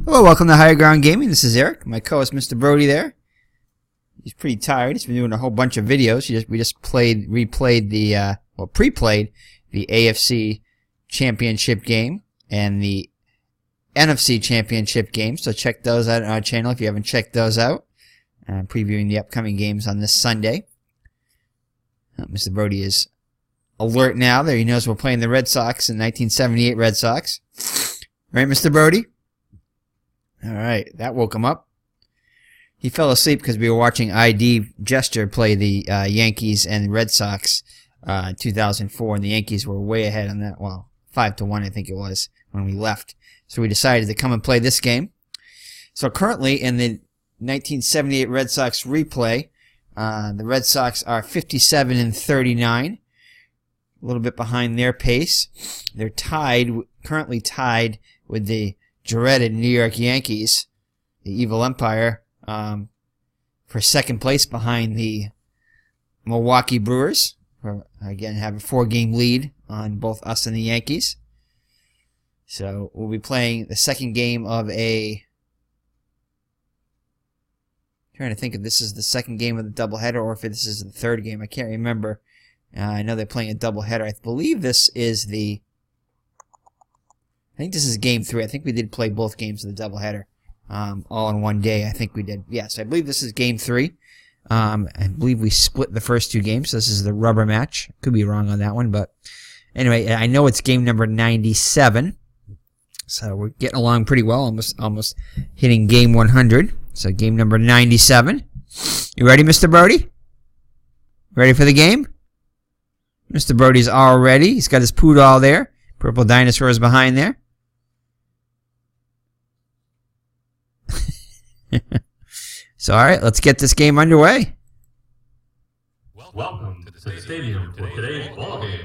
Hello, welcome to Higher Ground Gaming. This is Eric, my co-host, Mr. Brody. There, he's pretty tired. He's been doing a whole bunch of videos. We just pre-played the AFC Championship game and the NFC Championship game. So check those out on our channel if you haven't checked those out. I'm previewing the upcoming games on this Sunday. Mr. Brody is alert now. There, he knows we're playing the Red Sox in 1978 Red Sox. Right, Mr. Brody? All right, that woke him up. He fell asleep because we were watching ID Gesture play the Yankees and Red Sox in 2004, and the Yankees were way ahead on that. Well, 5-1, I think it was, when we left. So we decided to come and play this game. So currently in the 1978 Red Sox replay, the Red Sox are 57-39, a little bit behind their pace. They're currently tied with the dreaded New York Yankees, the Evil Empire, for second place behind the Milwaukee Brewers. Again, have a 4-game lead on both us and the Yankees. So we'll be playing the second game of trying to think if this is the second game of the doubleheader or if this is the third game. I can't remember. I know they're playing a doubleheader. I believe this is I think this is game 3. I think we did play both games of the doubleheader all in one day. I think we did. Yes, I believe this is game 3. I believe we split the first 2 games. So this is the rubber match. Could be wrong on that one, but anyway, I know it's game number 97. So we're getting along pretty well, almost hitting game 100. So game number 97. You ready, Mr. Brody? Ready for the game? Mr. Brody's all ready. He's got his poodle there. Purple dinosaur is behind there. So, all right, let's get this game underway. Welcome to the stadium for today's ball game.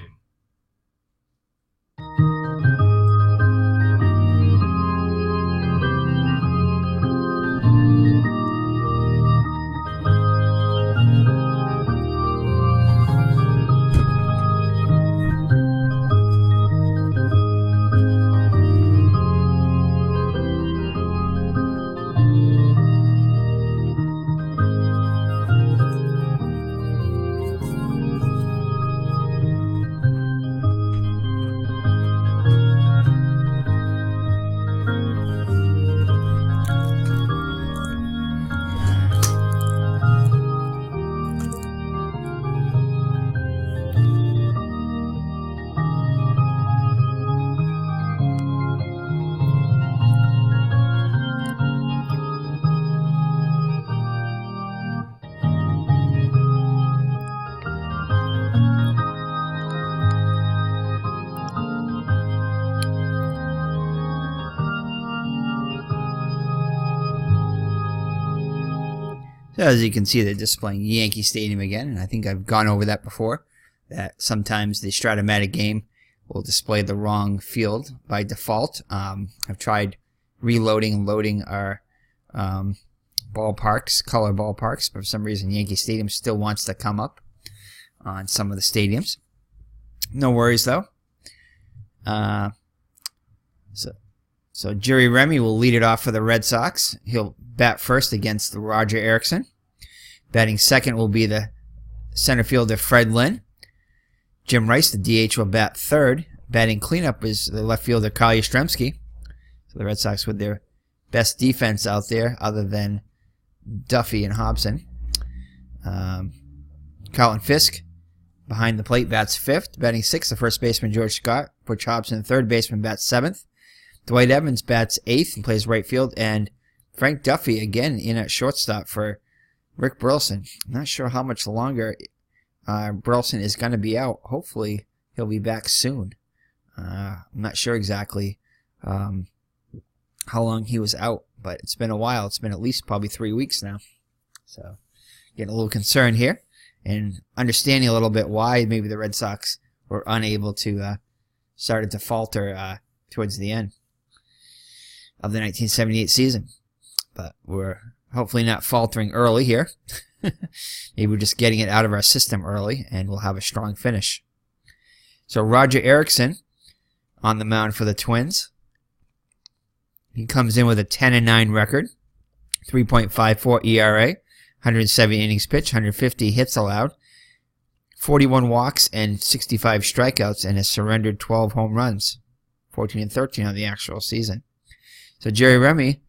So as you can see, they're displaying Yankee Stadium again, and I think I've gone over that before, that sometimes the Strat-o-matic game will display the wrong field by default. I've tried reloading and loading our ballparks, color ballparks, but for some reason Yankee Stadium still wants to come up on some of the stadiums. No worries though. So Jerry Remy will lead it off for the Red Sox. He'll bat first against Roger Erickson. Batting second will be the center fielder Fred Lynn. Jim Rice, the DH, will bat third. Batting cleanup is the left fielder Kyle Yastrzemski. So the Red Sox with their best defense out there other than Duffy and Hobson. Colin Fisk behind the plate bats fifth. Batting sixth, the first baseman George Scott. Butch Hobson, third baseman, bats seventh. Dwight Evans bats eighth and plays right field. And Frank Duffy again in at shortstop for Rick Burleson. I'm not sure how much longer Burleson is going to be out. Hopefully he'll be back soon. I'm not sure exactly how long he was out, but it's been a while. It's been at least probably 3 weeks now. So getting a little concerned here and understanding a little bit why maybe the Red Sox were unable to started to falter towards the end of the 1978 season. But we're hopefully not faltering early here. Maybe we're just getting it out of our system early, and we'll have a strong finish. So Roger Erickson on the mound for the Twins. He comes in with a 10-9 record, 3.54 ERA, 170 innings pitched, 150 hits allowed, 41 walks, and 65 strikeouts, and has surrendered 12 home runs, 14-13 on the actual season. So Jerry Remy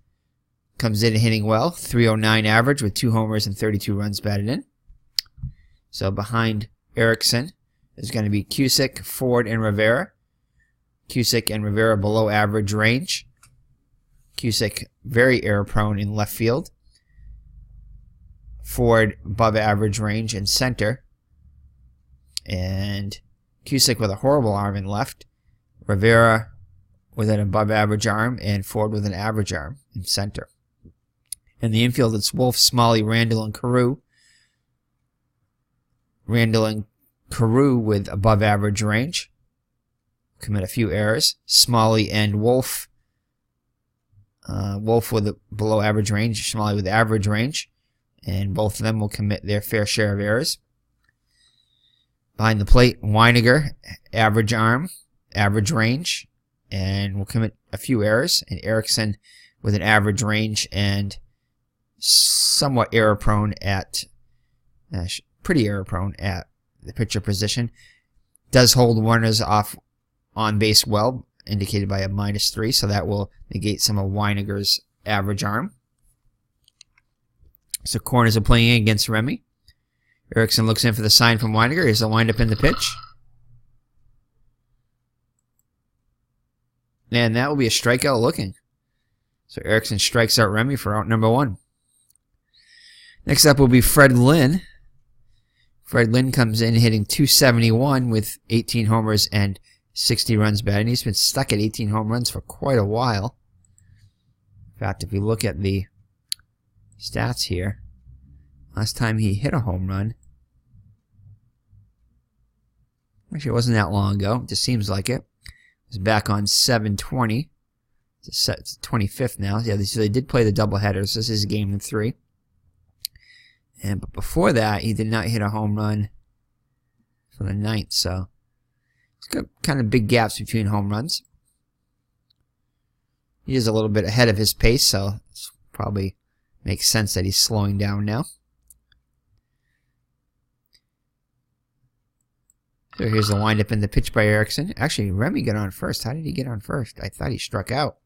comes in hitting well, 309 average with 2 homers and 32 runs batted in. So behind Erickson is going to be Cusick, Ford, and Rivera. Cusick and Rivera below average range. Cusick very error prone in left field. Ford above average range in center. And Cusick with a horrible arm in left. Rivera with an above average arm, and Ford with an average arm in center. In the infield, it's Wolf, Smalley, Randall, and Carew. Randall and Carew with above average range. Commit a few errors. Smalley and Wolf. Wolf with a below average range. Smalley with average range. And both of them will commit their fair share of errors. Behind the plate, Weiniger, average arm, average range, and will commit a few errors. And Erickson with an average range and somewhat error prone at, pretty error prone at the pitcher position. Does hold runners off on base well, indicated by a -3, so that will negate some of Weiniger's average arm. So corners are playing in against Remy. Erickson looks in for the sign from Weiniger. Here's the windup in the pitch. And that will be a strikeout looking. So Erickson strikes out Remy for out number 1. Next up will be Fred Lynn. Fred Lynn comes in hitting .271 with 18 homers and 60 runs batted. He's been stuck at 18 home runs for quite a while. In fact, if you look at the stats here, last time he hit a home run, actually it wasn't that long ago, it just seems like it. It was back on 7/20. It's the 25th now. Yeah, so they did play the doubleheaders. This is game 3. But before that, he did not hit a home run for the 9th. So it's got kind of big gaps between home runs. He is a little bit ahead of his pace, so it probably makes sense that he's slowing down now. So here's the windup in the pitch by Erickson. Actually, Remy got on first. How did he get on first? I thought he struck out.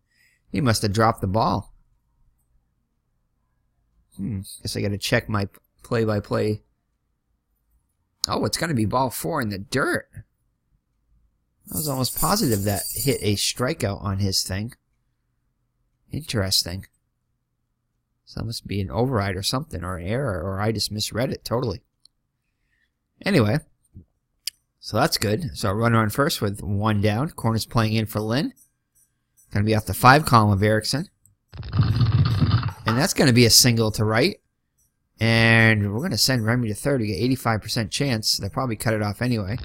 He must have dropped the ball. Guess I got to check my play-by-play. Oh, it's going to be ball 4 in the dirt. I was almost positive that hit a strikeout on his thing. Interesting. So that must be an override or something, or an error, or I just misread it totally. Anyway, so that's good. So a runner on first with 1 down. Corner's playing in for Lynn. Going to be off the 5 column of Erickson. And that's going to be a single to right. And we're going to send Remy to third. We get 85% chance. They'll probably cut it off anyway.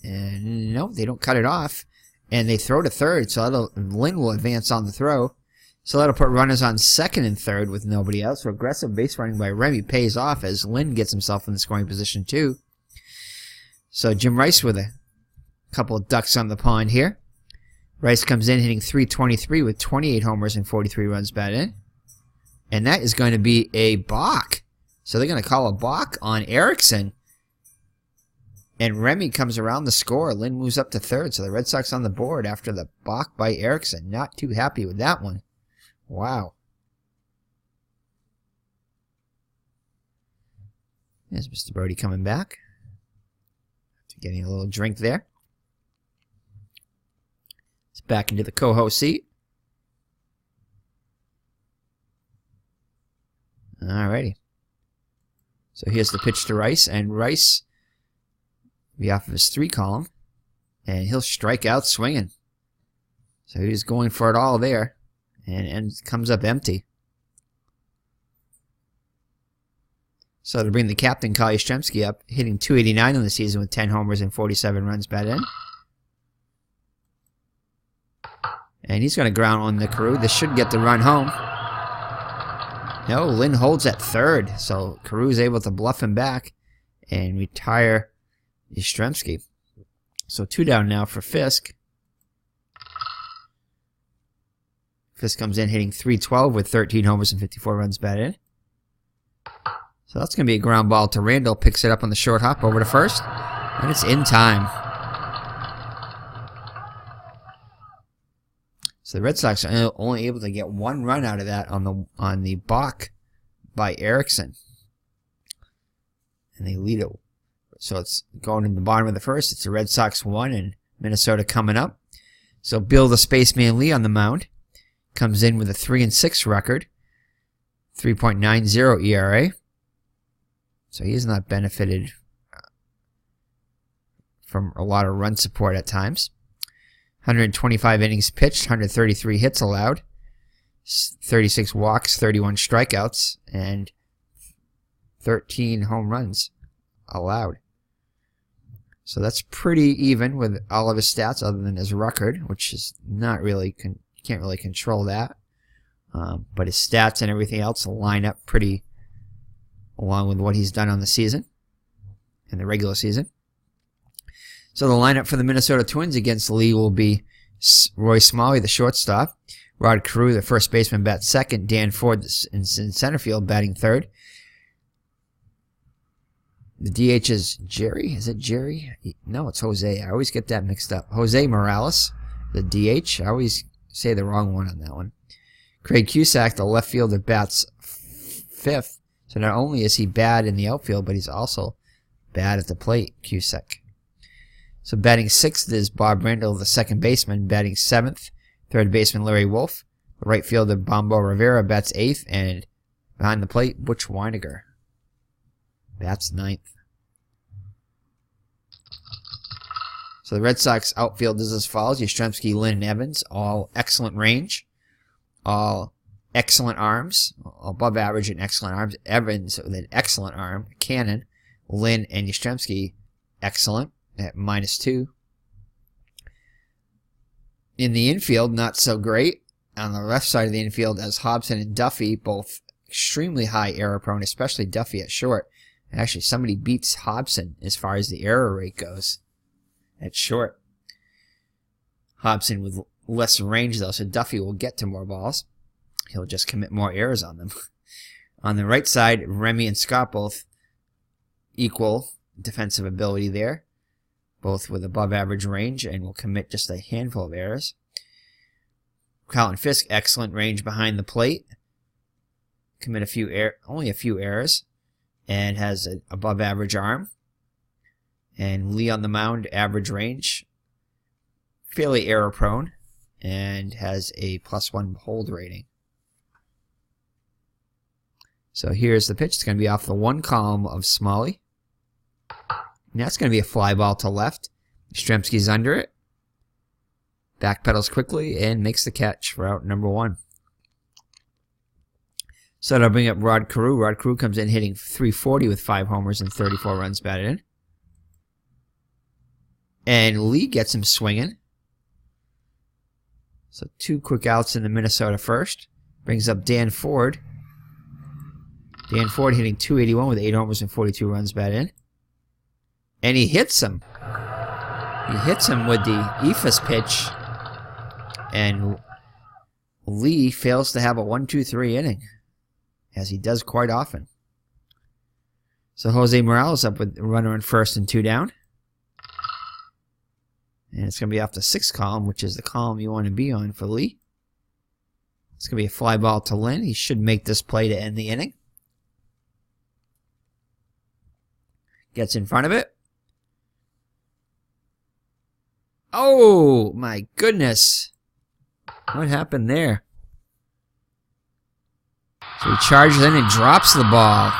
And no, they don't cut it off. And they throw to third, so Lynn will advance on the throw. So that'll put runners on second and third with nobody else. So aggressive base running by Remy pays off as Lynn gets himself in the scoring position too. So Jim Rice with a couple of ducks on the pond here. Rice comes in hitting .323 with 28 homers and 43 runs batted in. And that is going to be a balk. So they're going to call a balk on Erickson. And Remy comes around the score. Lynn moves up to third. So the Red Sox on the board after the balk by Erickson. Not too happy with that one. Wow. There's Mr. Brody coming back. Getting a little drink there. It's back into the co-host seat. Alrighty. So here's the pitch to Rice, and Rice will be off of his 3 column, and he'll strike out swinging. So he's going for it all there, and comes up empty. So to bring the captain, Kyle Yastrzemski, up, hitting .289 in the season with 10 homers and 47 runs batted in. And he's going to ground on the Carew. This should get the run home. No, Lynn holds at third, so Carew is able to bluff him back and retire Yastrzemski. So 2 down now for Fisk. Fisk comes in hitting .312 with 13 homers and 54 runs batted in. So that's going to be a ground ball to Randall. Picks it up on the short hop over to first. And it's in time. So the Red Sox are only able to get one run out of that on the balk by Erickson. And they lead it. So it's going in the bottom of the first. It's the Red Sox 1 and Minnesota coming up. So Bill the Spaceman Lee on the mound. Comes in with a 3-6 record. 3.90 ERA. So he's not benefited from a lot of run support at times. 125 innings pitched, 133 hits allowed, 36 walks, 31 strikeouts, and 13 home runs allowed. So that's pretty even with all of his stats other than his record, which is not really, can't really control that. But his stats and everything else line up pretty along with what he's done on the season, in the regular season. So the lineup for the Minnesota Twins against Lee will be Roy Smalley, the shortstop. Rod Carew, the first baseman, bats second. Dan Ford in center field, batting third. The DH is Jerry. Is it Jerry? No, it's Jose. I always get that mixed up. Jose Morales, the DH. I always say the wrong one on that one. Craig Cusack, the left fielder, bats fifth. So not only is he bad in the outfield, but he's also bad at the plate, Cusack. So batting sixth is Bob Randall, the second baseman. Batting seventh, third baseman Larry Wolf. The right fielder Bombo Rivera bats eighth. And behind the plate, Butch Weiniger bats ninth. So the Red Sox outfield is as follows. Yastrzemski, Lynn, and Evans, all excellent range. All excellent arms, above average and excellent arms. Evans with an excellent arm, cannon. Lynn and Yastrzemski, excellent at -2. In the infield, not so great. On the left side of the infield, as Hobson and Duffy, both extremely high error prone, especially Duffy at short. Actually, somebody beats Hobson as far as the error rate goes at short. Hobson with less range, though, so Duffy will get to more balls. He'll just commit more errors on them. On the right side, Remy and Scott both equal defensive ability there, both with above average range, and will commit just a handful of errors. Colin Fisk, excellent range behind the plate, commit only a few errors, and has an above average arm. And Lee on the mound, average range, fairly error prone, and has a +1 hold rating. So here's the pitch. It's going to be off the one column of Smalley. And that's going to be a fly ball to left. Yastrzemski's under it. Backpedals quickly and makes the catch for out number 1. So that'll bring up Rod Carew. Rod Carew comes in hitting .340 with 5 homers and 34 runs batted in. And Lee gets him swinging. So 2 quick outs in the Minnesota first. Brings up Dan Ford. Dan Ford hitting .281 with 8 homers and 42 runs batted in. And he hits him. He hits him with the eephus pitch. And Lee fails to have a 1-2-3 inning, as he does quite often. So Jose Morales up with a runner in first and 2 down. And it's going to be off the 6th column, which is the column you want to be on for Lee. It's going to be a fly ball to Lynn. He should make this play to end the inning. Gets in front of it. Oh, my goodness. What happened there? So he charges in and drops the ball.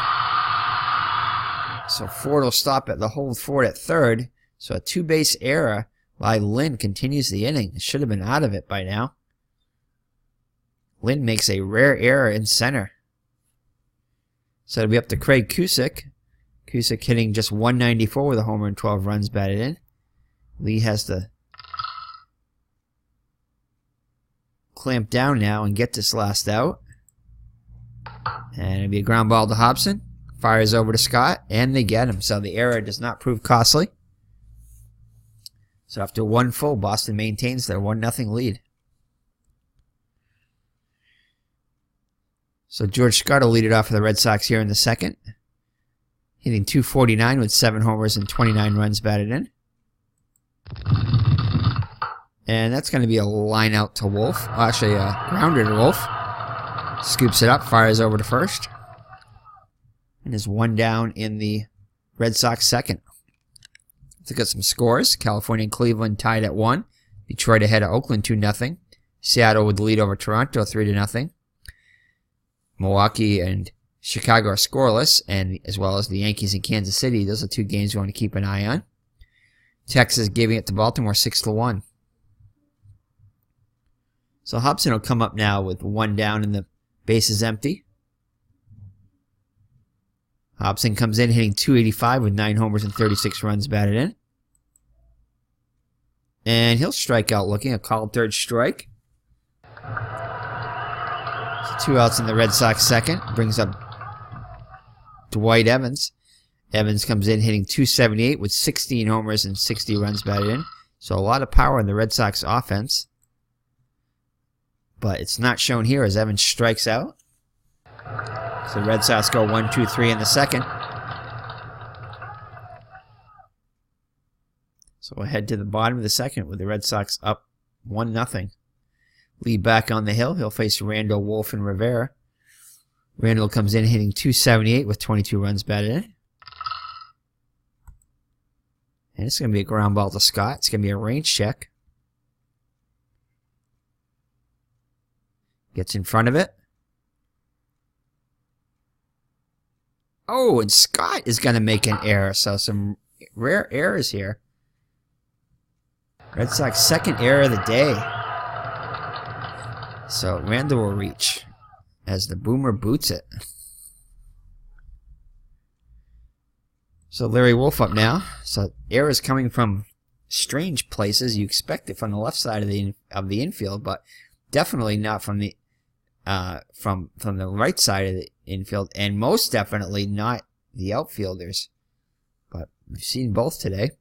So Ford will stop at the hold Ford at third. So a 2-base error by Lynn continues the inning. Should have been out of it by now. Lynn makes a rare error in center. So it'll be up to Craig Cusick. Cusick hitting just .194 with a homer and 12 runs batted in. Lee has to clamp down now and get this last out. And it'll be a ground ball to Hobson. Fires over to Scott, and they get him. So the error does not prove costly. So after 1 full, Boston maintains their 1-0 lead. So George Scott will lead it off for the Red Sox here in the second. Hitting .249 with 7 homers and 29 runs batted in. And that's going to be a line out to Wolf. Actually, a grounder to Wolf. Scoops it up, fires over to first. And is 1 down in the Red Sox second. Let's look at some scores. California and Cleveland tied at 1. Detroit ahead of Oakland 2-0. Seattle with the lead over Toronto 3-0. Milwaukee and Chicago are scoreless, and as well as the Yankees and Kansas City. Those are 2 games you want to keep an eye on. Texas giving it to Baltimore 6-1. So Hobson will come up now with 1 down and the bases empty. Hobson comes in hitting .285 with 9 homers and 36 runs batted in. And he'll strike out looking, a called third strike. So 2 outs in the Red Sox second. Brings up Dwight Evans. Evans comes in hitting .278 with 16 homers and 60 runs batted in. So a lot of power in the Red Sox offense. But it's not shown here as Evans strikes out. So the Red Sox go 1-2-3 in the second. So we'll head to the bottom of the second with the Red Sox up 1-0. Lee back on the hill. He'll face Randall, Wolf, and Rivera. Randall comes in hitting .278 with 22 runs batted in. And it's going to be a ground ball to Scott. It's going to be a range check. Gets in front of it. Oh, and Scott is going to make an error. So some rare errors here. Red Sox second error of the day. So Randall will reach as the boomer boots it. So Larry Wolf up now. So errors coming from strange places. You expect it from the left side of the infield, but definitely not from the from the right side of the infield, and most definitely not the outfielders. But we've seen both today.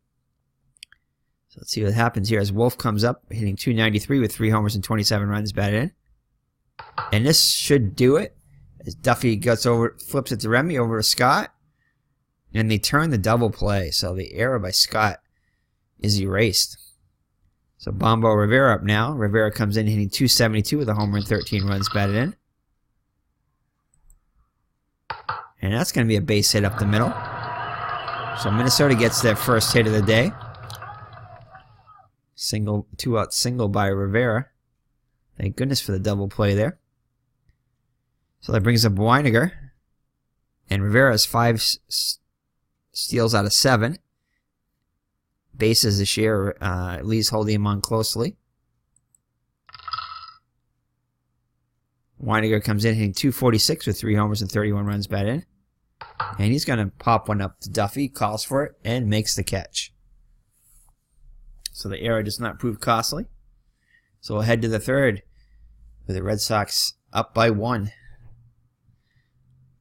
So let's see what happens here as Wolf comes up, hitting .293 with 3 homers and 27 runs batted in. And this should do it. As Duffy gets over, flips it to Remy over to Scott. And they turn the double play. So the error by Scott is erased. So Bombo Rivera up now. Rivera comes in hitting .272 with a homer and 13 runs batted in. And that's going to be a base hit up the middle. So Minnesota gets their first hit of the day. 2-out single by Rivera. Thank goodness for the double play there. So that brings up Weiniger. And Rivera has 5 steals out of 7. Bases this year. Lee's holding him on closely. Weiniger comes in hitting .246 with 3 homers and 31 runs batted in. And he's going to pop one up to Duffy, calls for it, and makes the catch. So the error does not prove costly. So we'll head to the third with the Red Sox up by 1.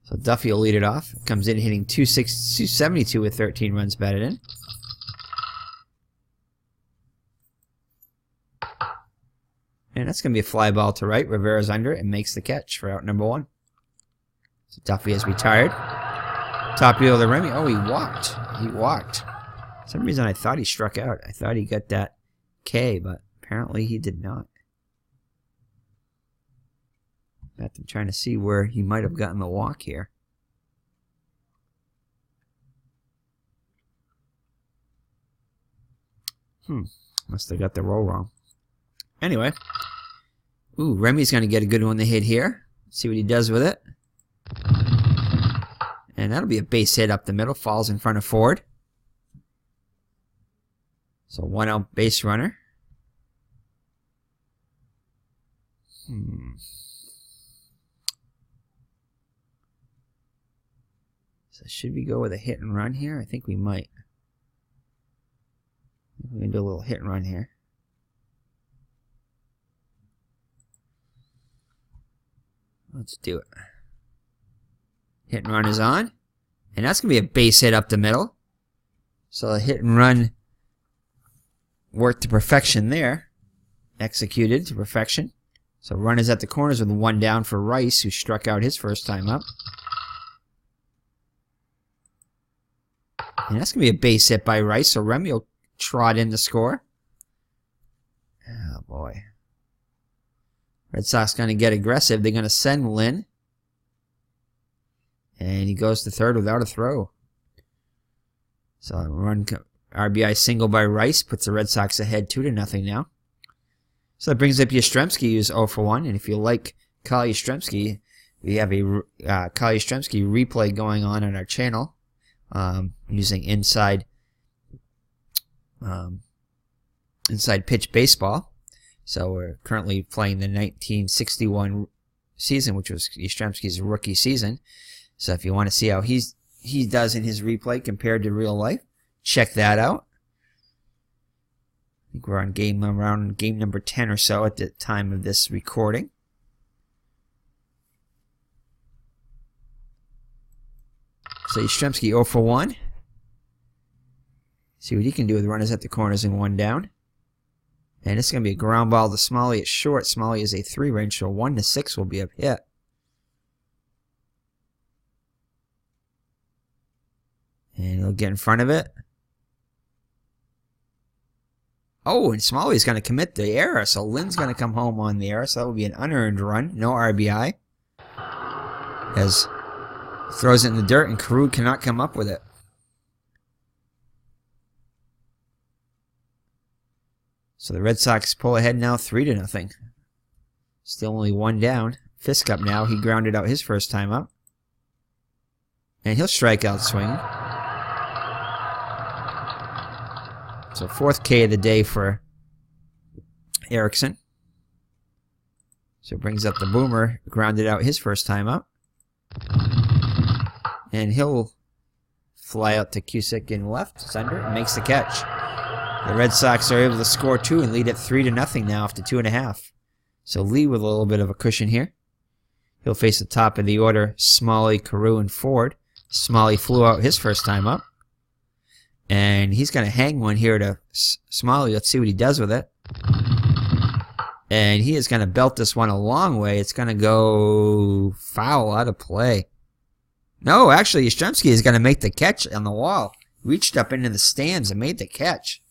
So Duffy will lead it off. Comes in hitting .272 with 13 runs batted in. And that's going to be a fly ball to right. Rivera's under it and makes the catch for out number 1. So Duffy has retired. Top field to Remy. Oh, he walked. He walked. For some reason I thought he struck out. I thought he got that K, but apparently he did not. I'm trying to see where he might have gotten the walk here. Must have got the roll wrong. Anyway. Ooh, Remy's going to get a good one to hit here. See what he does with it. And that'll be a base hit up the middle. Falls in front of Ford. So 1-out base runner. So should we go with a hit and run here? I think we might. We're going to do a little hit and run here. Let's do it. Hit and run is on. And that's going to be a base hit up the middle. So a hit and run worked to perfection there. Executed to perfection. So runners at the corners with 1 down for Rice, who struck out his first time up. And that's going to be a base hit by Rice, so Remy will trot in the score. Oh, boy. Red Sox going to get aggressive. They're going to send Lynn. And he goes to third without a throw. So a run RBI single by Rice puts the Red Sox ahead 2-0 now. So that brings up Yastrzemski, who's 0 for 1. And if you like Kyle Yastrzemski, we have a Kyle Yastrzemski replay going on our channel using inside pitch baseball. So we're currently playing the 1961 season, which was Yastrzemski's rookie season. So if you want to see how he does in his replay compared to real life, check that out. I think we're on around game number 10 or so at the time of this recording. So Yastrzemski 0 for 1. See what he can do with runners at the corners and 1 down. And it's going to be a ground ball to Smalley at short. Smalley is a 3-range, so 1-6 will be a hit. And he'll get in front of it. Oh, and Smalley's going to commit the error, so Lynn's going to come home on the error, so that will be an unearned run. No RBI. As throws it in the dirt, and Carew cannot come up with it. So the Red Sox pull ahead now 3-0. Still only 1 down. Fisk up now. He grounded out his first time up. And he'll strike out swinging. So 4th K of the day for Erickson. So it brings up the Boomer. Grounded out his first time up. And he'll fly out to Cusick in left. It's under and makes the catch. The Red Sox are able to score 2 and lead at 3-0 now after 2.5. So Lee with a little bit of a cushion here. He'll face the top of the order, Smalley, Carew, and Ford. Smalley flew out his first time up. And he's going to hang one here to Smalley. Let's see what he does with it. And he is going to belt this one a long way. It's going to go foul out of play. No, actually, Yastrzemski is going to make the catch on the wall. Reached up into the stands and made the catch.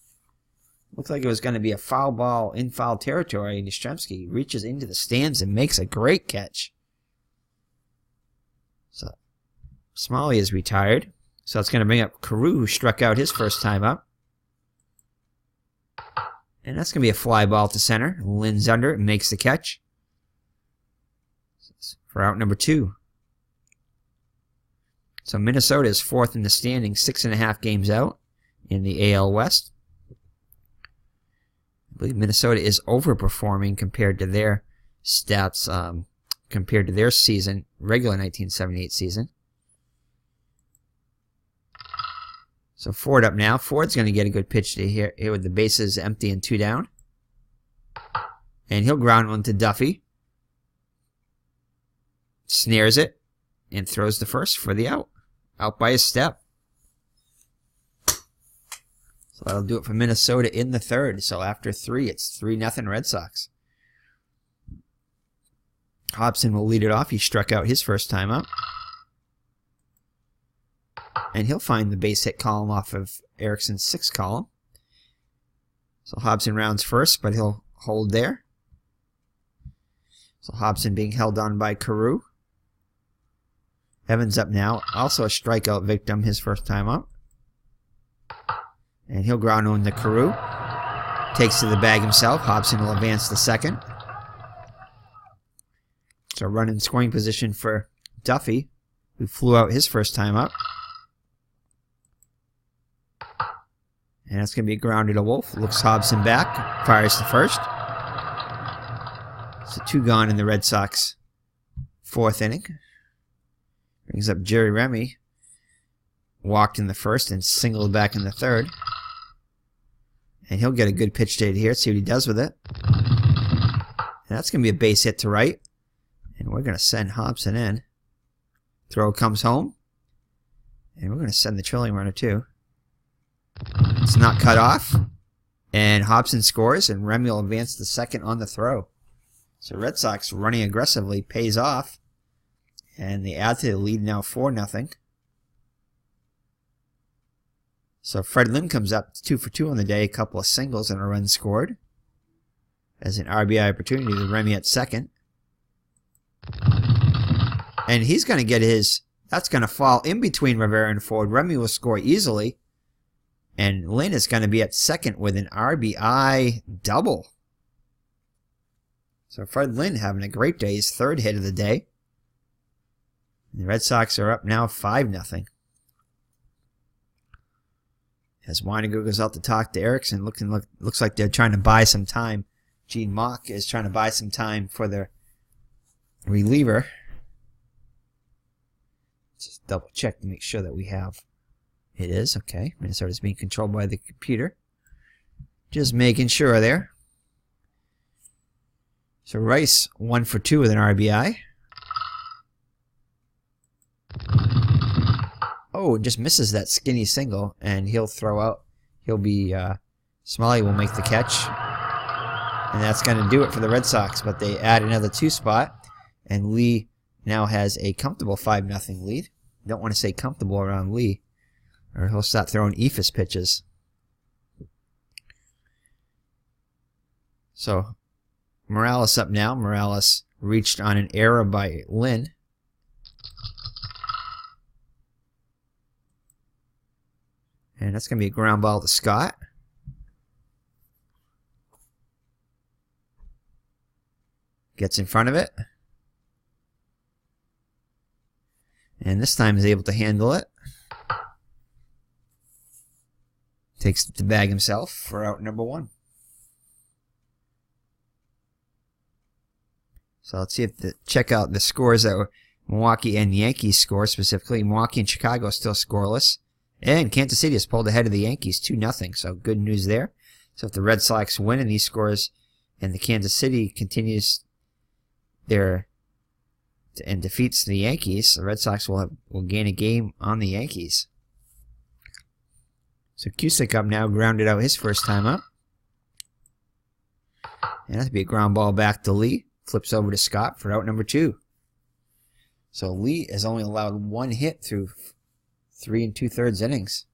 Looked like it was going to be a foul ball in foul territory, and Yastrzemski reaches into the stands and makes a great catch. So Smalley is retired. So it's going to bring up Carew, who struck out his first time up. And that's going to be a fly ball to center. Lynn's under and makes the catch for out number 2. So Minnesota is 4th in the standings, 6.5 games out in the AL West. I believe Minnesota is overperforming compared to their stats, compared to their season, regular 1978 season. So Ford up now. Ford's going to get a good pitch to here with the bases empty and 2 down. And he'll ground one to Duffy. Snares it and throws the first for the out. Out by a step. So that'll do it for Minnesota in the 3rd. So after 3, it's 3-0 Red Sox. Hobson will lead it off. He struck out his first time up. And he'll find the base hit column off of Erickson's 6th column. So Hobson rounds first, but he'll hold there. So Hobson being held on by Carew. Evans up now. Also a strikeout victim his first time up. And he'll ground on the Carew. Takes to the bag himself. Hobson will advance to second. So run in scoring position for Duffy, who flew out his first time up. And that's going to be grounded to Wolf. Looks Hobson back. Fires to first. So 2 gone in the Red Sox 4th inning. Brings up Jerry Remy. Walked in the 1st and singled back in the 3rd. And he'll get a good pitch to here. See what he does with it. And that's going to be a base hit to right. And we're going to send Hobson in. Throw comes home. And we're going to send the trailing runner too. It's not cut off. And Hobson scores, and Remy will advance to second on the throw. So Red Sox running aggressively pays off. And they add to the lead now 4-0. So Fred Lynn comes up 2 for 2 on the day. A couple of singles and a run scored. As an RBI opportunity to Remy at second. And he's going to get his... That's going to fall in between Rivera and Ford. Remy will score easily. And Lynn is going to be at second with an RBI double. So Fred Lynn having a great day. His third hit of the day. And the Red Sox are up now 5-0. As Weininger goes out to talk to Erickson, looks like they're trying to buy some time. Gene Mock is trying to buy some time for their reliever. Just double check to make sure that we have. It is, okay. Minnesota's being controlled by the computer. Just making sure there. So Rice 1 for 2 with an RBI. Oh, just misses that skinny single, and he'll throw out. He'll be, Smalley will make the catch. And that's going to do it for the Red Sox, but they add another 2 spot, and Lee now has a comfortable 5-0 lead. Don't want to say comfortable around Lee, or he'll start throwing eephus pitches. So, Morales up now. Morales reached on an error by Lynn. And that's going to be a ground ball to Scott. Gets in front of it. And this time is able to handle it. Takes it to bag himself for out number 1. So let's see if check out the scores that were Milwaukee and Yankees score specifically. Milwaukee and Chicago still scoreless. And Kansas City has pulled ahead of the Yankees 2-0. So good news there. So if the Red Sox win in these scores and the Kansas City continues their and defeats the Yankees, the Red Sox will gain a game on the Yankees. So Cusick up now, grounded out his first time up. And that'll be a ground ball back to Lee. Flips over to Scott for out number 2. So Lee has only allowed 1 hit through 3 2/3 innings.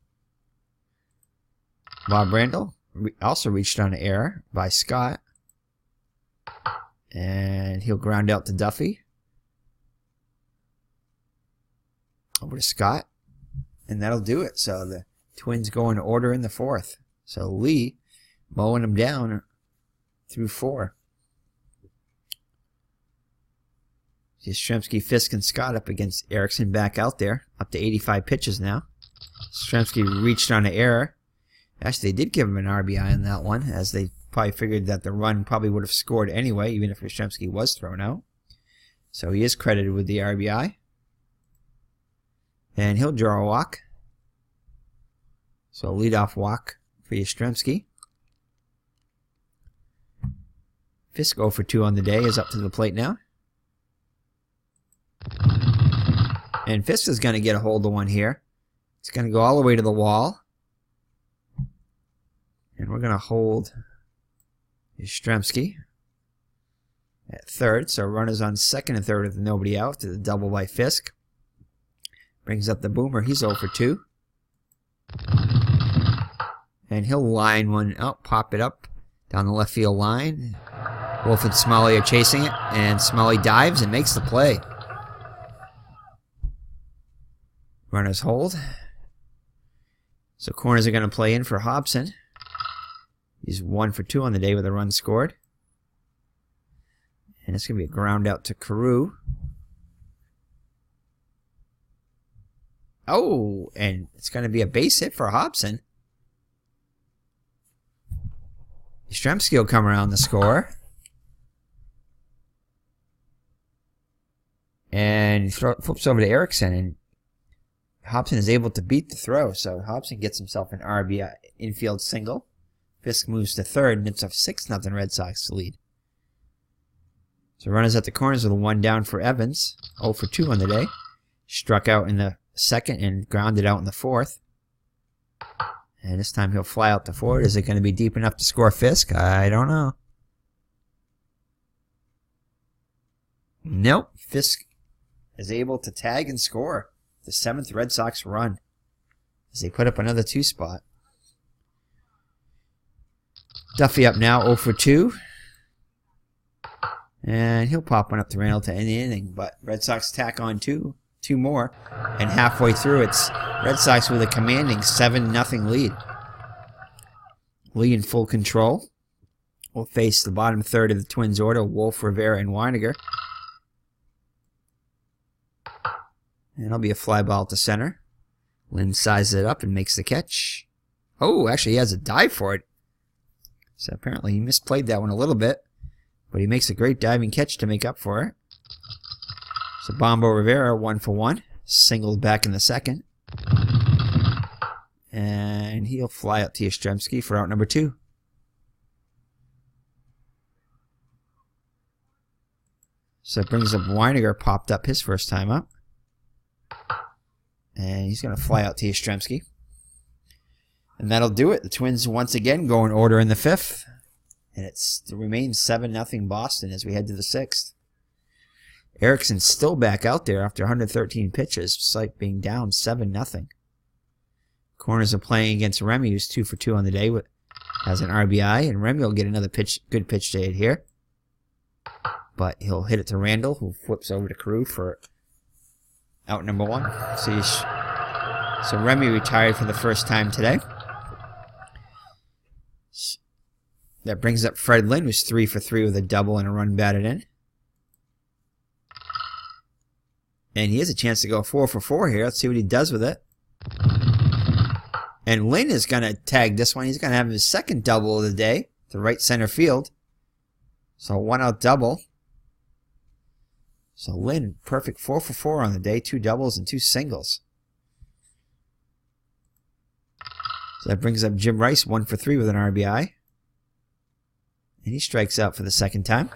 Bob Randall also reached on an error by Scott. And he'll ground out to Duffy. Over to Scott. And that'll do it. So the Twins go in order in the 4th. So Lee mowing them down through 4. Yastrzemski, Fisk, and Scott up against Erickson back out there. Up to 85 pitches now. Yastrzemski reached on an error. Actually, they did give him an RBI on that one, as they probably figured that the run probably would have scored anyway, even if Yastrzemski was thrown out. So he is credited with the RBI. And he'll draw a walk. So a leadoff walk for Yastrzemski. Fisk 0 for 2 on the day is up to the plate now. And Fisk is going to get a hold of one here. It's going to go all the way to the wall. And we're going to hold Yastrzemski at third. So runners on second and third with nobody out to the double by Fisk. Brings up the boomer. He's 0 for 2. And he'll line one out, pop it up down the left field line. Wolf and Smalley are chasing it. And Smalley dives and makes the play. Runners hold. So corners are going to play in for Hobson. He's 1 for 2 on the day with a run scored. And it's going to be a ground out to Carew. Oh, and it's going to be a base hit for Hobson. Yastrzemski will come around the score. And flips over to Erickson, and Hobson is able to beat the throw, so Hobson gets himself an RBI infield single. Fisk moves to third, and it's a 6-0 Red Sox lead. So runners at the corners with a 1 down for Evans. 0 for 2 on the day. Struck out in the second and grounded out in the 4th. And this time he'll fly out to Ford. Is it going to be deep enough to score Fisk? I don't know. Nope. Fisk is able to tag and score the 7th Red Sox run as they put up another 2-spot. Duffy up now, 0 for 2. And he'll pop one up to Randall to end the inning. But Red Sox tack on two more. And halfway through, it's Red Sox with a commanding 7-0 lead. Lee in full control will face the bottom third of the Twins order, Wolf, Rivera, and Weiniger. And it'll be a fly ball to center. Lynn sizes it up and makes the catch. Oh, actually he has a dive for it. So apparently he misplayed that one a little bit. But he makes a great diving catch to make up for it. So Bombo Rivera, 1 for 1. Singled back in the second. And he'll fly out to Yastrzemski for out number 2. So it brings up Weiniger, popped up his first time up. And he's going to fly out to Yastrzemski. And that'll do it. The Twins once again go in order in the 5th. And it remains 7-0 Boston as we head to the 6th. Erickson's still back out there after 113 pitches, despite being down 7-0. Corners are playing against Remy, who's 2 for 2 on the day, has an RBI, and Remy will get another good pitch to hit here. But he'll hit it to Randall, who flips over to Carew for out number 1. So Remy retired for the first time today. That brings up Fred Lynn, who's 3 for 3 with a double and a run batted in. And he has a chance to go 4 for 4 here. Let's see what he does with it. And Lynn is going to tag this one. He's going to have his second double of the day to right center field. So 1-out double. So Lynn, perfect 4 for 4 on the day. 2 doubles and 2 singles. So that brings up Jim Rice, 1 for 3 with an RBI. And he strikes out for the second time.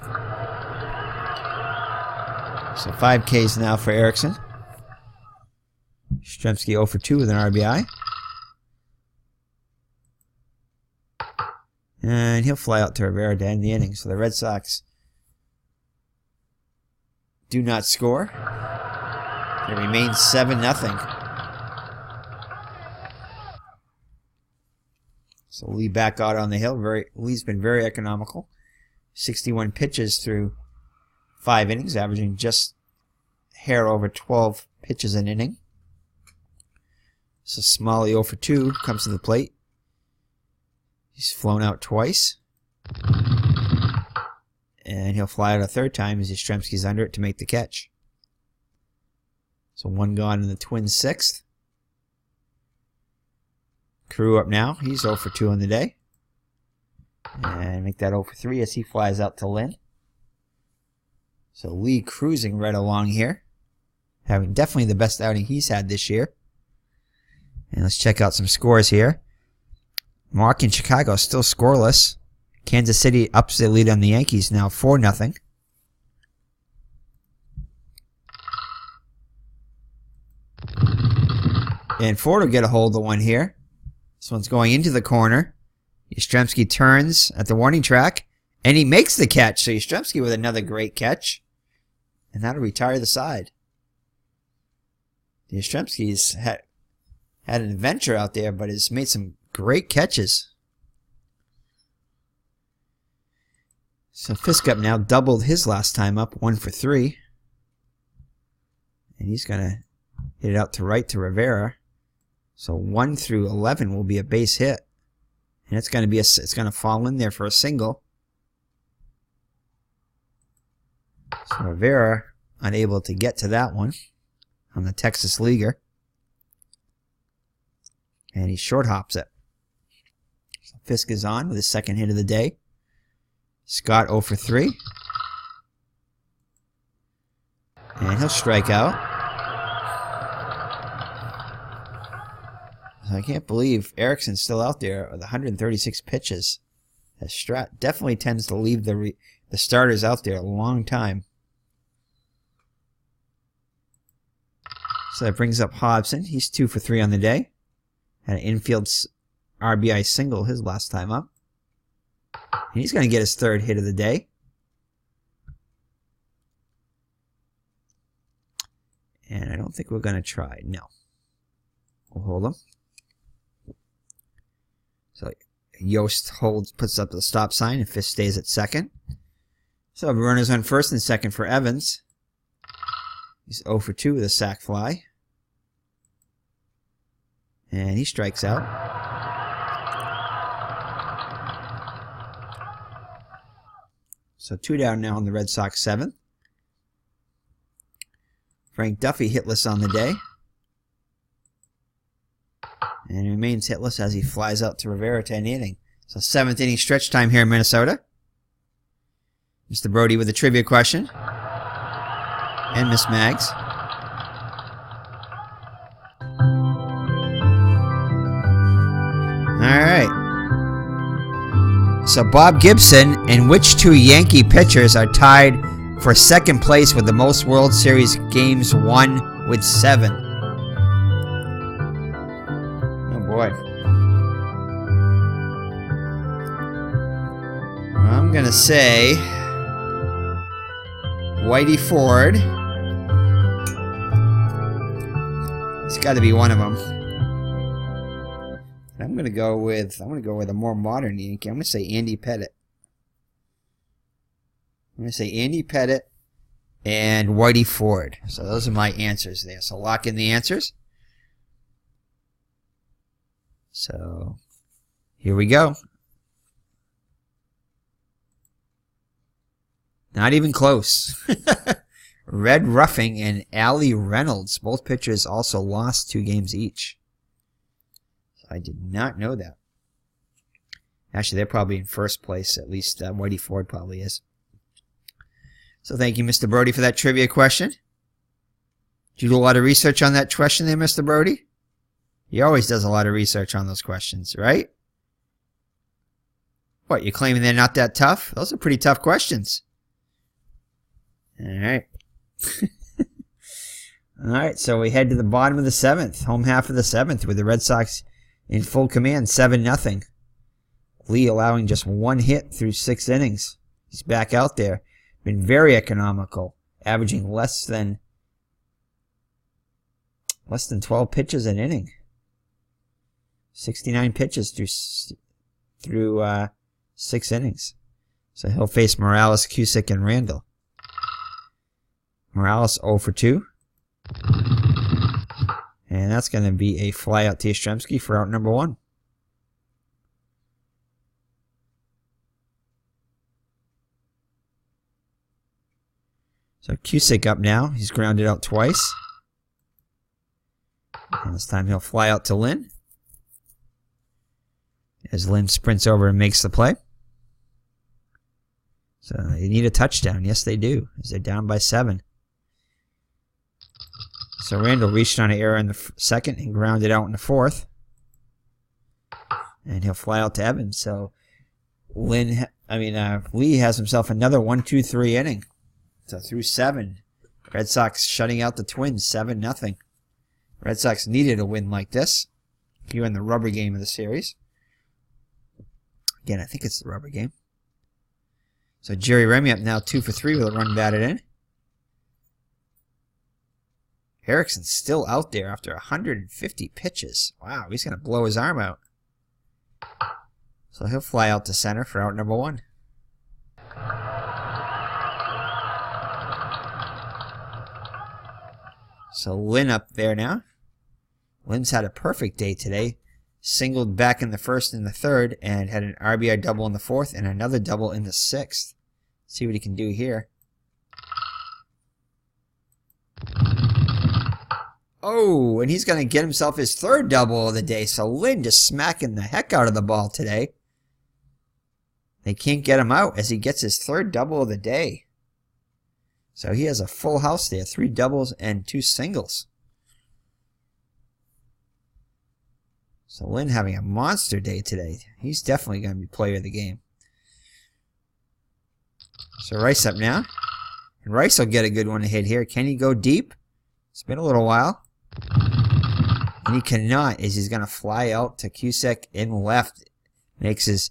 So 5 Ks now for Erickson. Yastrzemski 0 for 2 with an RBI. And he'll fly out to Rivera to end the inning. So the Red Sox do not score. It remains 7-0. So Lee back out on the hill. Lee's been very economical. 61 pitches through 5 innings, averaging just hair over 12 pitches an inning. So Smalley 0 for 2 comes to the plate. He's flown out twice. And he'll fly out a third time as Yastrzemski's under it to make the catch. So 1 gone in the Twins' 6th. Carew up now. He's 0 for 2 on the day. And make that 0 for 3 as he flies out to Lynn. So Lee cruising right along here. Having definitely the best outing he's had this year. And let's check out some scores here. Milwaukee and Chicago still scoreless. Kansas City ups the lead on the Yankees now 4-0. And Ford will get a hold of one here. This one's going into the corner. Yastrzemski turns at the warning track, and he makes the catch. So Yastrzemski with another great catch. And that'll retire the side. Yastrzemski's had an adventure out there, but has made some great catches. So Fisk up now, doubled his last time up, 1 for 3. And he's going to hit it out to right to Rivera. So 1 through 11 will be a base hit. And it's going to fall in there for a single. So Rivera unable to get to that one on the Texas Leaguer. And he short hops it. So Fisk is on with his second hit of the day. Scott 0 for 3. And he'll strike out. I can't believe Erickson's still out there with 136 pitches. As Strat definitely tends to leave the starters out there a long time. So that brings up Hobson. He's 2 for 3 on the day. Had an infield RBI single his last time up. And he's going to get his third hit of the day. And I don't think we're going to try. No. We'll hold him. So Yost puts up the stop sign, and Fish stays at second. So runners on first and second for Evans. He's 0 for 2 with a sac fly. And he strikes out. So 2 down now on the Red Sox 7th. Frank Duffy hitless on the day. And remains hitless as he flies out to Rivera to end the inning. So 7th inning stretch time here in Minnesota. Mr. Brody with a trivia question. And Miss Mags. Alright. So Bob Gibson and which 2 Yankee pitchers are tied for second place with the most World Series games won with 7? Oh boy. I'm gonna say Whitey Ford. It's got to be one of them. I'm gonna go with a more modern Yankee. I'm gonna say Andy Pettitte. I'm gonna say Andy Pettitte and Whitey Ford. So those are my answers there. So lock in the answers. So here we go. Not even close. Red Ruffing and Allie Reynolds. Both pitchers also lost 2 games each. So I did not know that. Actually, they're probably in first place. At least Whitey Ford probably is. So thank you, Mr. Brody, for that trivia question. Did you do a lot of research on that question there, Mr. Brody? He always does a lot of research on those questions, right? What, you claiming they're not that tough? Those are pretty tough questions. All right. All right, so we head to the bottom of the 7th, home half of the 7th, with the Red Sox in full command, 7-0. Lee allowing just 1 hit through 6 innings. He's back out there. Been very economical, averaging less than 12 pitches an inning. 69 pitches through 6 innings. So he'll face Morales, Cusick, and Randall. Morales 0 for 2. And that's going to be a fly out to Yastrzemski for out number 1. So Cusick up now. He's grounded out twice. And this time he'll fly out to Lynn. As Lynn sprints over and makes the play. So they need a touchdown. Yes, they do. As they're down by 7. So Randall reached on an error in the 2nd and grounded out in the 4th. And he'll fly out to Evans. So Lee has himself another 1-2-3 inning. So through 7. Red Sox shutting out the Twins 7-0. Red Sox needed a win like this. Here in the rubber game of the series. Again, I think it's the rubber game. So Jerry Remy up now 2 for 3 with a run batted in. Erickson's still out there after 150 pitches. Wow, he's going to blow his arm out. So he'll fly out to center for out number 1. So Lynn up there now. Lynn's had a perfect day today. Singled back in the 1st and the 3rd and had an RBI double in the 4th and another double in the 6th. See what he can do here. Oh, and he's going to get himself his 3rd double of the day. So Lynn just smacking the heck out of the ball today. They can't get him out as he gets his 3rd double of the day. So he has a full house there. 3 doubles and 2 singles. So Lynn having a monster day today. He's definitely going to be player of the game. So Rice up now. And Rice will get a good one to hit here. Can he go deep? It's been a little while. And he cannot, as he's going to fly out to Cusick in left. Makes his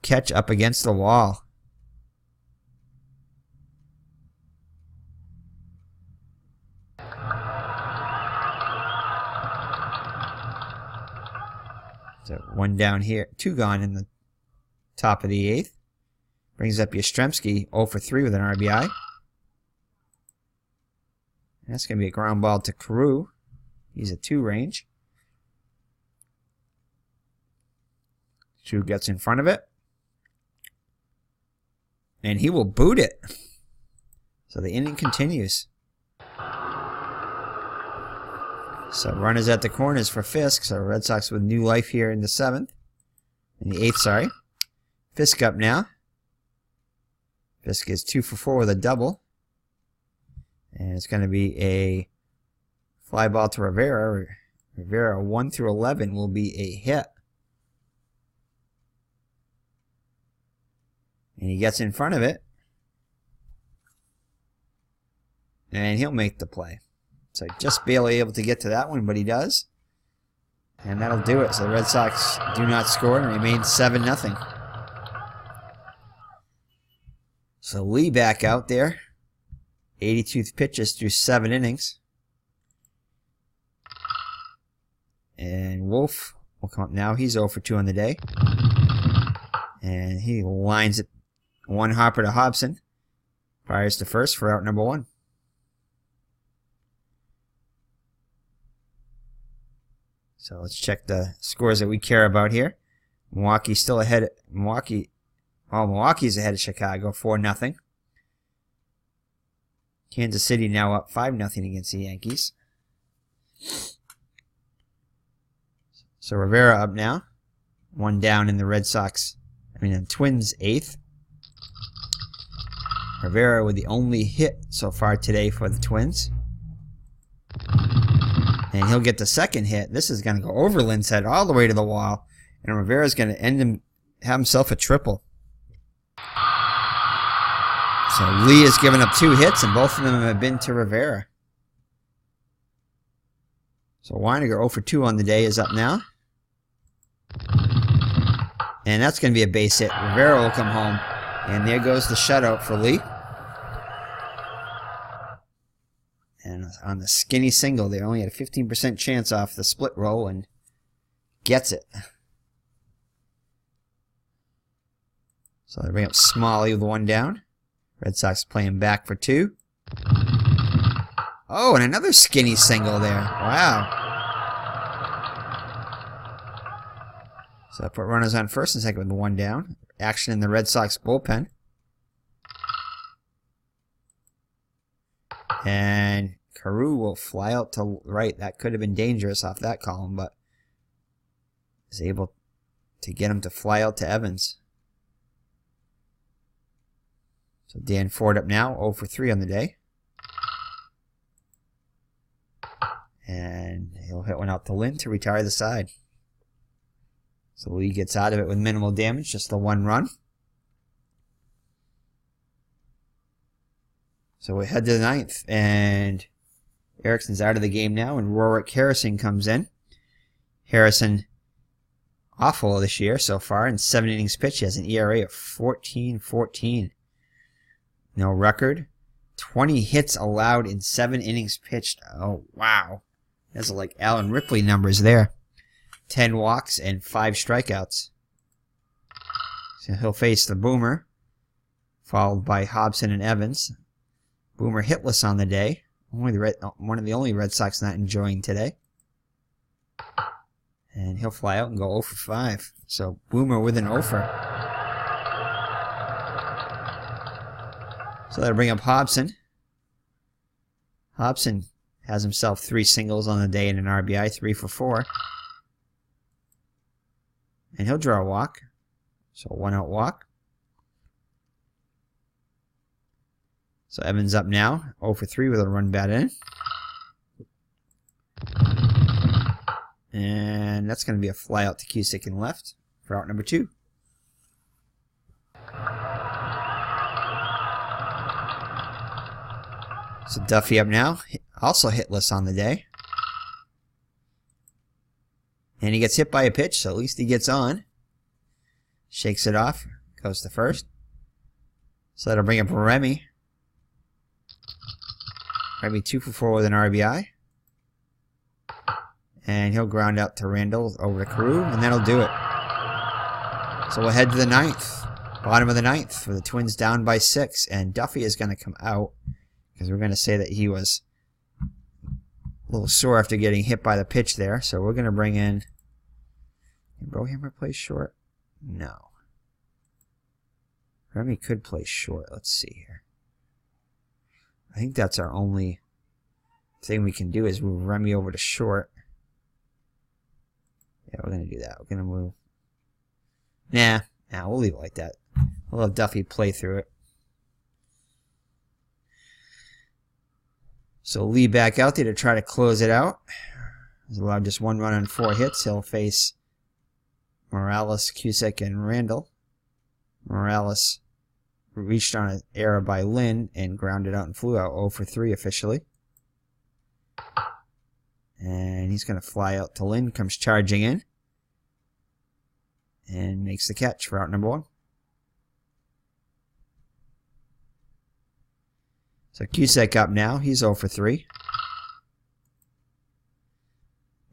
catch up against the wall. So 1 down here, 2 gone in the top of the 8th. Brings up Yastrzemski 0 for 3 with an RBI. That's going to be a ground ball to Carew. He's at 2 range. Carew gets in front of it. And he will boot it. So the inning continues. So runners at the corners for Fisk. So Red Sox with new life here in the 7th. In the 8th, sorry. Fisk up now. Fisk is 2 for 4 with a double. And it's going to be a fly ball to Rivera. Rivera 1 through 11 will be a hit. And he gets in front of it. And he'll make the play. So just barely able to get to that one, but he does. And that'll do it. So the Red Sox do not score and remain 7-0. So Lee back out there. 82 pitches through 7 innings. And Wolf will come up now. He's 0 for 2 on the day. And he lines it 1 hopper to Hobson. Fires to first for out number 1. So let's check the scores that we care about here. Milwaukee's still ahead. Milwaukee's ahead of Chicago 4-0. Kansas City now up 5-0 against the Yankees. So Rivera up now. 1 down in the Red Sox. The Twins 8th. Rivera with the only hit so far today for the Twins. And he'll get the second hit. This is going to go over Lynn's head all the way to the wall. And Rivera's going to have himself a triple. So Lee has given up 2 hits, and both of them have been to Rivera. So Weiniger 0 for 2 on the day is up now. And that's going to be a base hit. Rivera will come home. And there goes the shutout for Lee. And on the skinny single, they only had a 15% chance off the split roll and gets it. So they bring up Smalley with 1 down. Red Sox playing back for 2. Oh, and another skinny single there. Wow. So I put runners on first and second with 1 down. Action in the Red Sox bullpen. And Carew will fly out to right. That could have been dangerous off that column, but is able to get him to fly out to Evans. So Dan Ford up now, 0 for 3 on the day. And he'll hit one out to Lynn to retire the side. So Lee gets out of it with minimal damage, just the 1 run. So we head to the 9th, and Erickson's out of the game now, and Rorik Harrison comes in. Harrison, awful this year so far, in 7 innings pitched. He has an ERA of 14.14. No record. 20 hits allowed in 7 innings pitched. Oh, wow. Those are like Alan Ripley numbers there. 10 walks and 5 strikeouts. So he'll face the Boomer, followed by Hobson and Evans. Boomer hitless on the day. One of the only Red Sox not enjoying today. And he'll fly out and go 0 for 5. So Boomer with an 0 for. So that'll bring up Hobson. Hobson has himself 3 singles on the day and an RBI, 3 for 4. And he'll draw a walk. So 1 out walk. So Evans up now, 0 for 3 with a run bat in. And that's going to be a fly out to Cusick in left for out number 2. So Duffy up now, also hitless on the day. And he gets hit by a pitch, so at least he gets on. Shakes it off, goes to first. So that'll bring up Remy. Remy 2 for 4 with an RBI. And he'll ground out to Randall over to Carew, and that'll do it. So we'll head to the 9th. Bottom of the 9th, with the Twins down by 6. And Duffy is going to come out, because we're going to say that he was a little sore after getting hit by the pitch there. So we're going to bring in... Can Brohammer play short? No. Remy could play short. Let's see here. I think that's our only thing we can do is move Remy over to short. Yeah, we're going to do that. We're going to move... Nah, we'll leave it like that. We'll have Duffy play through it. So Lee back out there to try to close it out. He's allowed just 1 run on 4 hits. He'll face Morales, Cusick, and Randall. Morales reached on an error by Lynn and grounded out and flew out 0 for 3 officially. And he's going to fly out to Lynn, comes charging in, and makes the catch for out number 1. So Cusick up now. He's 0 for 3.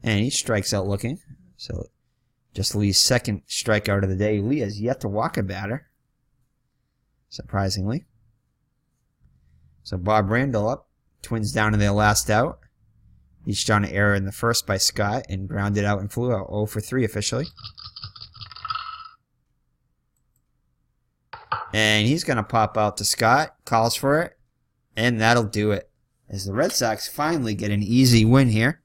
And he strikes out looking. So just Lee's second strikeout of the day. Lee has yet to walk a batter, surprisingly. So Bob Randall up. Twins down to their last out. Reached on an error in the first by Scott and grounded out and flew out 0 for 3 officially. And he's going to pop out to Scott. Calls for it. And that'll do it. As the Red Sox finally get an easy win here.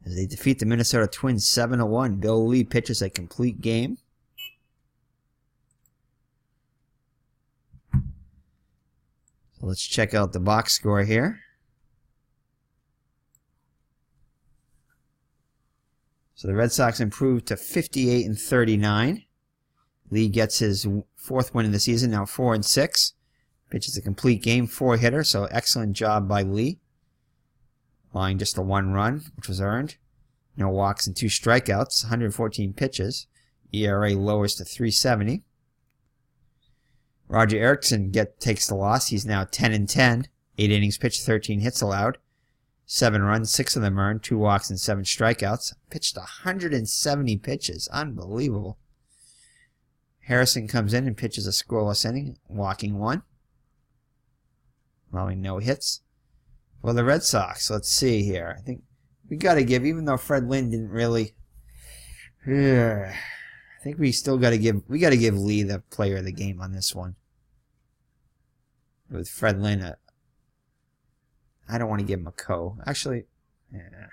As they defeat the Minnesota Twins 7-1. Bill Lee pitches a complete game. So let's check out the box score here. So the Red Sox improved to 58-39. Lee gets his 4th win of the season, now 4-6. Pitches a complete game, 4-hitter, so excellent job by Lee. Allowing just the 1 run, which was earned. No walks and 2 strikeouts, 114 pitches. ERA lowers to 3.70. Roger Erickson takes the loss. He's now 10-10. 8 innings pitched, 13 hits allowed. 7 runs, 6 of them earned, 2 walks and 7 strikeouts. Pitched 170 pitches. Unbelievable. Harrison comes in and pitches a scoreless inning, walking 1. Allowing no hits. For the Red Sox, let's see here. I think we got to give, even though Fred Lynn didn't really... I think we still got to give... We got to give Lee the player of the game on this one. With Fred Lynn, I don't want to give him a co. Actually, yeah.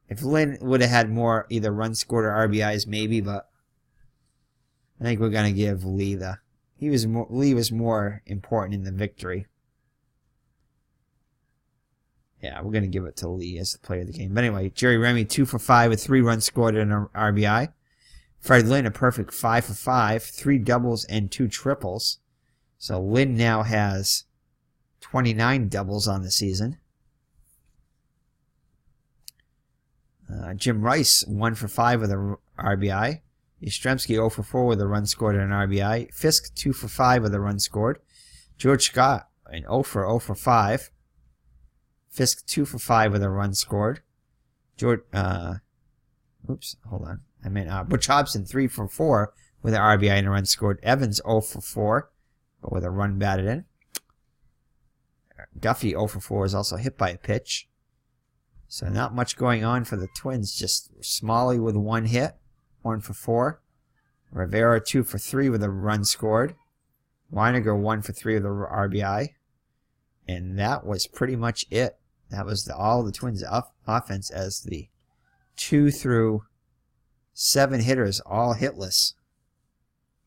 If Lynn would have had more either runs scored or RBIs, maybe, but I think we're gonna give Lee Lee was more important in the victory. Yeah, we're gonna give it to Lee as the player of the game. But anyway, Jerry Remy 2 for 5 with 3 runs scored and an RBI. Fred Lynn a perfect 5 for 5, 3 doubles and 2 triples. So Lynn now has 29 doubles on the season. Jim Rice 1 for 5 with a RBI. Yastrzemski 0 for 4 with a run scored and an RBI. Fisk 2 for 5 with a run scored. George Scott an 0 for 5. Fisk 2 for 5 with a run scored. Butch Hobson 3 for 4 with an RBI and a run scored. Evans 0 for 4, but with a run batted in. Duffy 0 for 4 is also hit by a pitch. So not much going on for the Twins. Just Smalley with 1 hit, 1 for 4. Rivera 2 for 3 with a run scored. Weiniger 1 for 3 with a RBI. And that was pretty much it. That was all the Twins' offense, as the 2 through 7 hitters all hitless.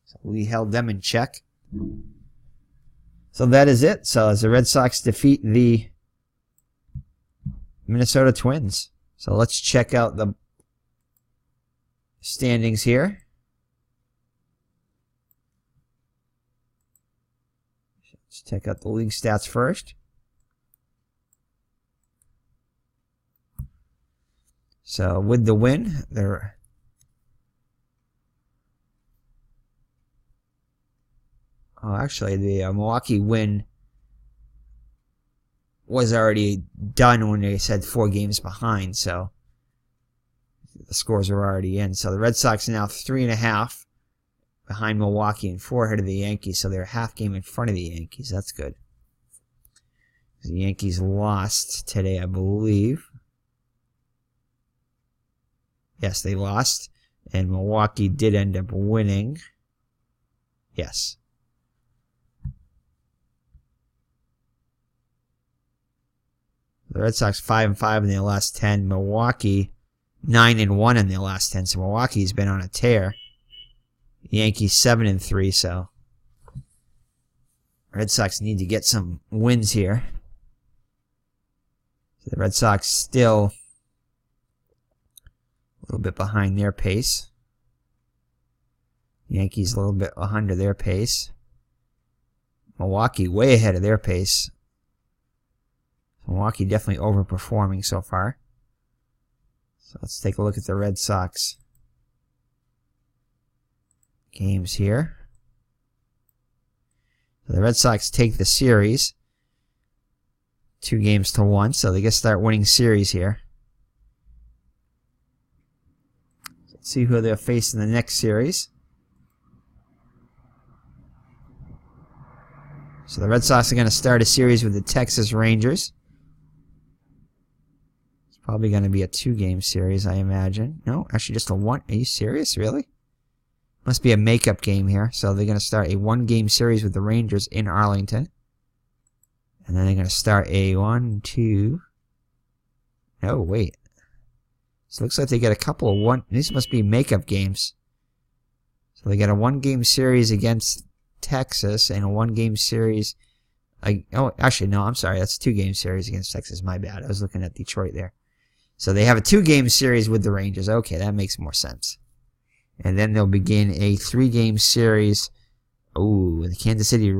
So we held them in check. So that is it. So as the Red Sox defeat the Minnesota Twins. So let's check out the standings here. Let's check out the league stats first. So with the win, they're the Milwaukee win was already done when they said 4 games behind, so the scores are already in. So the Red Sox are now 3.5 behind Milwaukee and 4 ahead of the Yankees, so they're a half game in front of the Yankees. That's good. The Yankees lost today, I believe. Yes, they lost, and Milwaukee did end up winning. Yes. The Red Sox 5-5 in their last 10. Milwaukee 9-1 in their last 10. So Milwaukee's been on a tear. The Yankees 7-3. So Red Sox need to get some wins here. So the Red Sox still a little bit behind their pace. The Yankees a little bit under their pace. Milwaukee way ahead of their pace. Milwaukee definitely overperforming so far. So let's take a look at the Red Sox games here. So the Red Sox take the series 2-1, so they get to start winning series here. Let's see who they'll face in the next series. So the Red Sox are going to start a series with the Texas Rangers. Probably going to be a 2-game series, I imagine. No, actually just a 1. Are you serious? Really? Must be a makeup game here. So they're going to start a 1-game series with the Rangers in Arlington. And then they're going to start a 1, 2. No, wait. So it looks like they get a couple of 1. These must be makeup games. So they get a 1-game series against Texas and a 1-game series. Oh, actually, no, I'm sorry. That's a 2-game series against Texas. My bad. I was looking at Detroit there. So they have a 2-game series with the Rangers. Okay, that makes more sense. And then they'll begin a 3-game series. Ooh, the Kansas City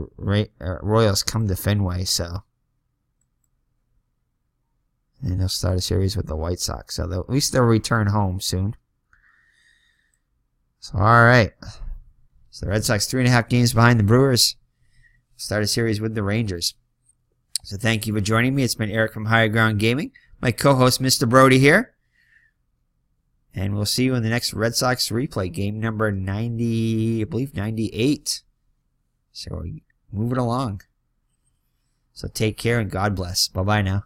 Royals come to Fenway, so. And they'll start a series with the White Sox. So at least they'll return home soon. So, alright. So the Red Sox 3.5 games behind the Brewers. Start a series with the Rangers. So thank you for joining me. It's been Eric from Higher Ground Gaming. My co-host, Mr. Brody here. And we'll see you in the next Red Sox replay, game number 90, I believe 98. So move it along. So take care and God bless. Bye-bye now.